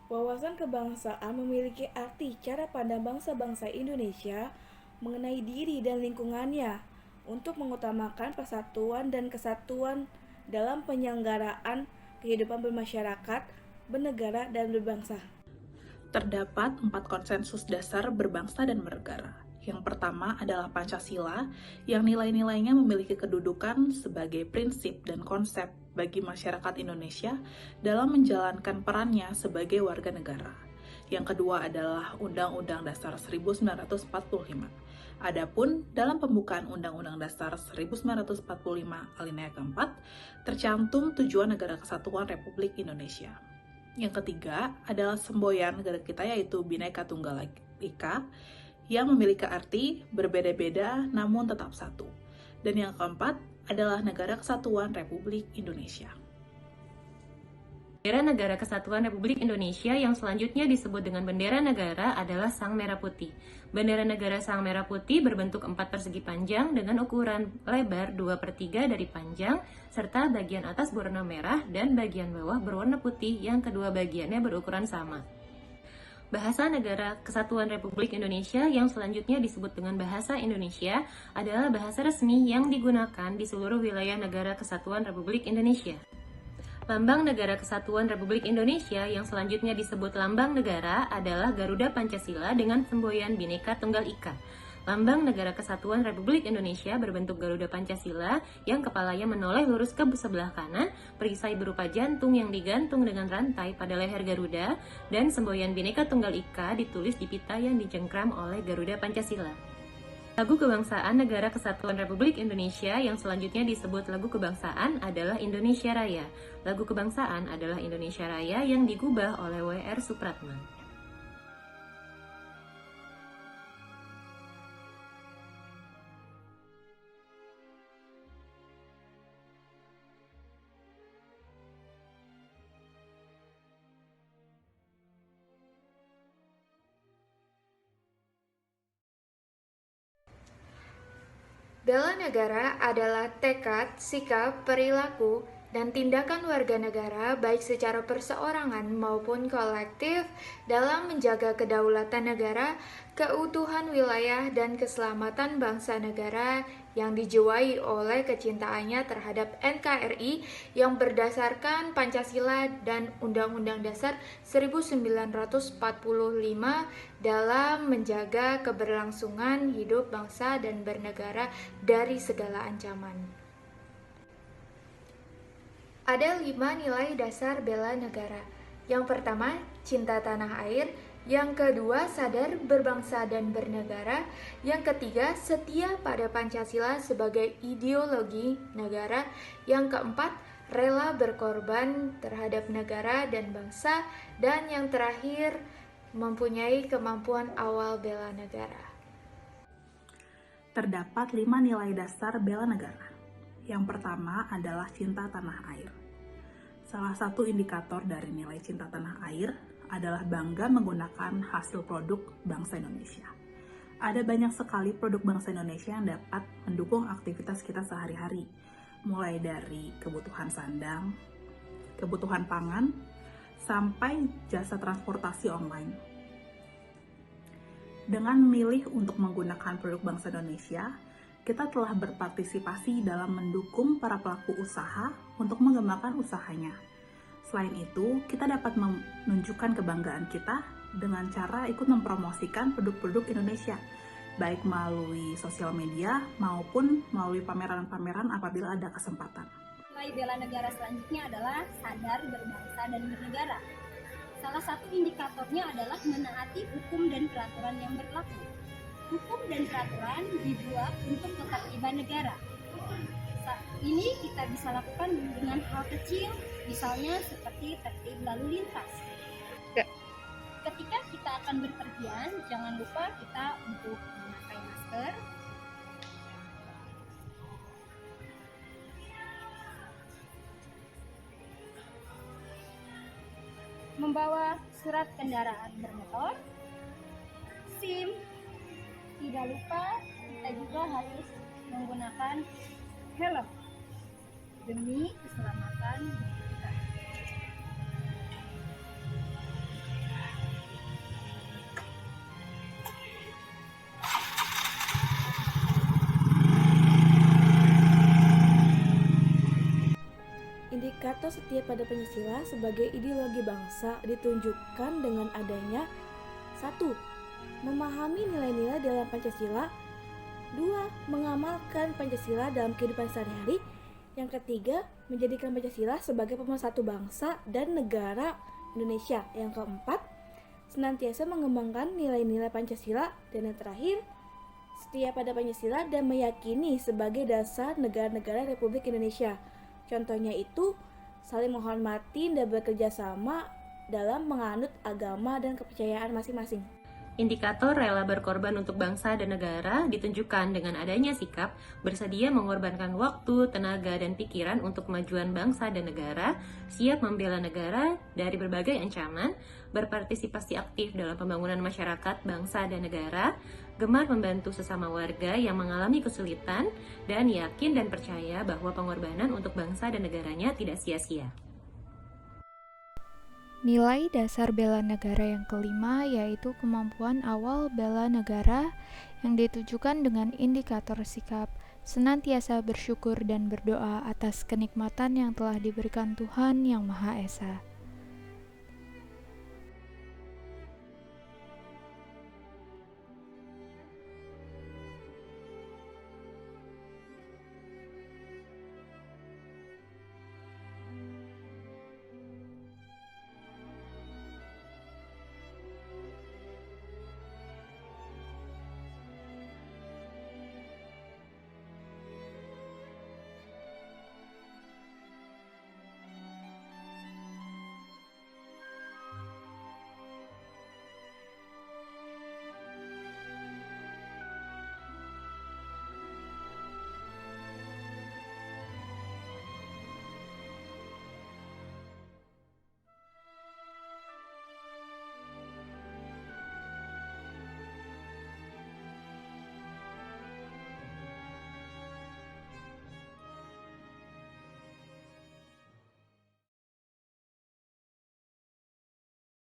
Wawasan kebangsaan memiliki arti cara pandang bangsa-bangsa Indonesia mengenai diri dan lingkungannya untuk mengutamakan persatuan dan kesatuan dalam penyelenggaraan kehidupan bermasyarakat, bernegara, dan berbangsa. Terdapat 4 konsensus dasar berbangsa dan bernegara. Yang pertama adalah Pancasila, yang nilai-nilainya memiliki kedudukan sebagai prinsip dan konsep bagi masyarakat Indonesia dalam menjalankan perannya sebagai warga negara. Yang kedua adalah Undang-Undang Dasar 1945. Adapun dalam pembukaan Undang-Undang Dasar 1945 alinea keempat, tercantum tujuan Negara Kesatuan Republik Indonesia. Yang ketiga adalah semboyan negara kita, yaitu Bhinneka Tunggal Ika, yang memiliki arti berbeda-beda namun tetap satu. Dan yang keempat adalah Negara Kesatuan Republik Indonesia. Bendera Negara Kesatuan Republik Indonesia yang selanjutnya disebut dengan bendera negara adalah Sang Merah Putih. Bendera negara Sang Merah Putih berbentuk 4 persegi panjang dengan ukuran lebar 2/3 dari panjang, serta bagian atas berwarna merah dan bagian bawah berwarna putih yang kedua bagiannya berukuran sama. Bahasa Negara Kesatuan Republik Indonesia yang selanjutnya disebut dengan Bahasa Indonesia adalah bahasa resmi yang digunakan di seluruh wilayah Negara Kesatuan Republik Indonesia. Lambang Negara Kesatuan Republik Indonesia yang selanjutnya disebut Lambang Negara adalah Garuda Pancasila dengan semboyan Bhinneka Tunggal Ika. Lambang Negara Kesatuan Republik Indonesia berbentuk Garuda Pancasila yang kepalanya menoleh lurus ke sebelah kanan, perisai berupa jantung yang digantung dengan rantai pada leher Garuda, dan semboyan Bhinneka Tunggal Ika ditulis di pita yang dicengkram oleh Garuda Pancasila. Lagu Kebangsaan Negara Kesatuan Republik Indonesia yang selanjutnya disebut Lagu Kebangsaan adalah Indonesia Raya. Lagu Kebangsaan adalah Indonesia Raya yang digubah oleh W.R. Supratman. Bela negara adalah tekad, sikap, perilaku, dan tindakan warga negara baik secara perseorangan maupun kolektif dalam menjaga kedaulatan negara, keutuhan wilayah, dan keselamatan bangsa negara yang dijiwai oleh kecintaannya terhadap NKRI yang berdasarkan Pancasila dan Undang-Undang Dasar 1945 dalam menjaga keberlangsungan hidup bangsa dan bernegara dari segala ancaman. Ada 5 nilai dasar bela negara. Yang pertama, cinta tanah air. Yang kedua, sadar berbangsa dan bernegara. Yang ketiga, setia pada Pancasila sebagai ideologi negara. Yang keempat, rela berkorban terhadap negara dan bangsa. Dan yang terakhir, mempunyai kemampuan awal bela negara. Terdapat 5 nilai dasar bela negara. Yang pertama adalah cinta tanah air. Salah satu indikator dari nilai cinta tanah air adalah bangga menggunakan hasil produk bangsa Indonesia. Ada banyak sekali produk bangsa Indonesia yang dapat mendukung aktivitas kita sehari-hari, mulai dari kebutuhan sandang, kebutuhan pangan, sampai jasa transportasi online. Dengan memilih untuk menggunakan produk bangsa Indonesia, kita telah berpartisipasi dalam mendukung para pelaku usaha untuk mengembangkan usahanya. Selain itu, kita dapat menunjukkan kebanggaan kita dengan cara ikut mempromosikan produk-produk Indonesia, baik melalui sosial media maupun melalui pameran-pameran apabila ada kesempatan. Nilai bela negara selanjutnya adalah sadar berbangsa dan bernegara. Salah satu indikatornya adalah menaati hukum dan peraturan yang berlaku. Hukum dan peraturan dibuat untuk ketertiban negara. Ini kita bisa lakukan dengan hal kecil, misalnya seperti tertib lalu lintas. Ketika kita akan berpergian, jangan lupa kita untuk memakai masker, membawa surat kendaraan bermotor, SIM. Tidak lupa kita juga harus menggunakan helm demi keselamatan kita. atau setia pada Pancasila sebagai ideologi bangsa ditunjukkan dengan adanya 1. Memahami nilai-nilai dalam Pancasila. 2. Mengamalkan Pancasila dalam kehidupan sehari-hari. Yang ketiga, menjadikan Pancasila sebagai pemersatu bangsa dan negara Indonesia. Yang keempat, senantiasa mengembangkan nilai-nilai Pancasila. Dan yang terakhir, setia pada Pancasila dan meyakini sebagai dasar negara-negara Republik Indonesia. Contohnya itu, saling menghormati dan bekerja sama dalam menganut agama dan kepercayaan masing-masing. Indikator rela berkorban untuk bangsa dan negara ditunjukkan dengan adanya sikap bersedia mengorbankan waktu, tenaga, dan pikiran untuk kemajuan bangsa dan negara, siap membela negara dari berbagai ancaman, berpartisipasi aktif dalam pembangunan masyarakat, bangsa, dan negara, gemar membantu sesama warga yang mengalami kesulitan, dan yakin dan percaya bahwa pengorbanan untuk bangsa dan negaranya tidak sia-sia. Nilai dasar bela negara yang kelima yaitu kemampuan awal bela negara yang ditujukan dengan indikator sikap senantiasa bersyukur dan berdoa atas kenikmatan yang telah diberikan Tuhan Yang Maha Esa.